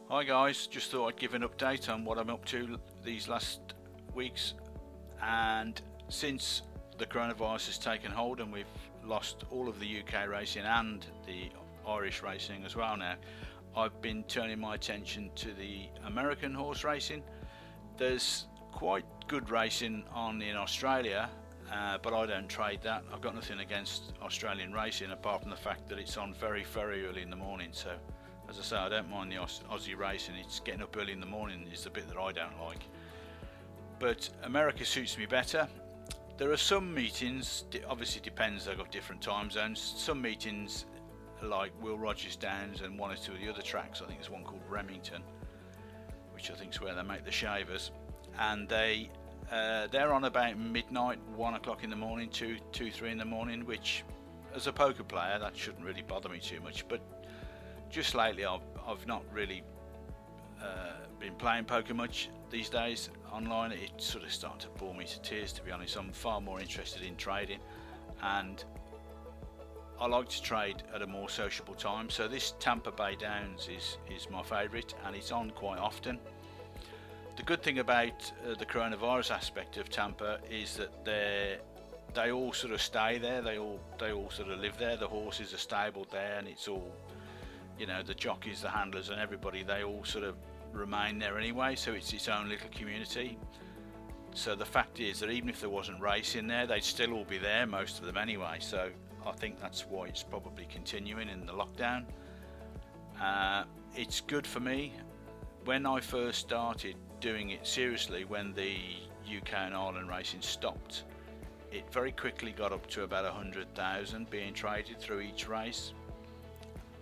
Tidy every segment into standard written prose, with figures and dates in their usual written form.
Hi guys, just thought I'd give an update on what I'm up to these last weeks. And since the coronavirus has taken hold and we've lost all of the UK racing and the Irish racing as well now, I've been turning my attention to the American horse racing. There's quite good racing on in Australia, but I don't trade that. I've got nothing against Australian racing apart from the fact that it's on very early in the morning. So as I say, I don't mind the Aussie racing. It's getting up early in the morning is the bit that I don't like. But America suits me better. There are some meetings, obviously depends, they've got different time zones. Some meetings like Will Rogers Downs and one or two of the other tracks, I think there's one called Remington, which I think is where they make the shavers, and they're on about midnight, 1 o'clock in the morning, 2, 3 in the morning, which as a poker player that shouldn't really bother me too much. But just lately I've not really been playing poker much these days online. It's sort of starting to bore me to tears, to be honest. I'm far more interested in trading, and I like to trade at a more sociable time. So this Tampa Bay Downs is my favourite, and it's on quite often. The good thing about the coronavirus aspect of Tampa is that they all sort of stay there. They all sort of live there. The horses are stabled there, and it's all, you know, the jockeys, the handlers, and everybody. They all sort of remain there anyway. So it's its own little community. So the fact is that even if there wasn't racing there, they'd still all be there, most of them anyway. So I think that's why it's probably continuing in the lockdown. It's good for me. When I first started doing it seriously, when the UK and Ireland racing stopped, it very quickly got up to about 100,000 being traded through each race.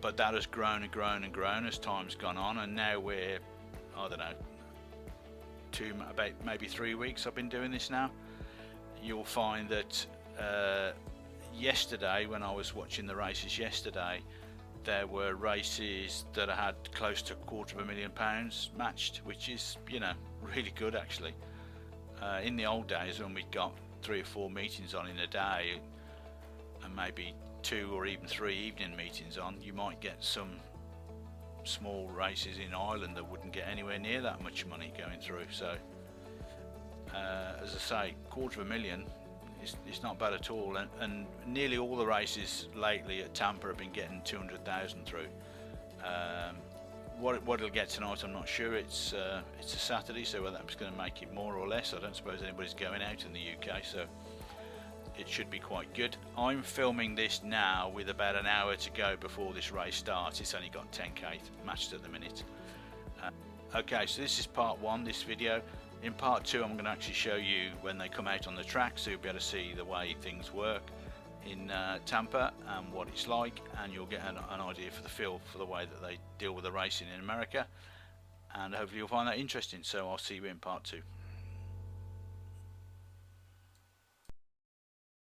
But that has grown and grown as time's gone on, and now we're, I don't know, about maybe 3 weeks I've been doing this now. You'll find that yesterday, when I was watching the races yesterday, there were races that I had close to £250,000 matched, which is, you know, really good actually. In the old days, when we'd got 3 or 4 meetings on in a day, and maybe 2 or even 3 evening meetings on, you might get some small races in Ireland that wouldn't get anywhere near that much money going through. So as I say, £250,000, it's not bad at all, and nearly all the races lately at Tampa have been getting 200,000 through. What it'll get tonight, I'm not sure. It's a Saturday, so whether that's going to make it more or less, I don't suppose anybody's going out in the UK, so it should be quite good. I'm filming this now with about an hour to go before this race starts. It's only got 10k matched at the minute. Okay, so this is part 1, this video. In part 2, I'm going to actually show you when they come out on the track, so you'll be able to see the way things work in Tampa and what it's like, and you'll get an idea for the feel for the way that they deal with the racing in America, and hopefully you'll find that interesting. So I'll see you in part 2.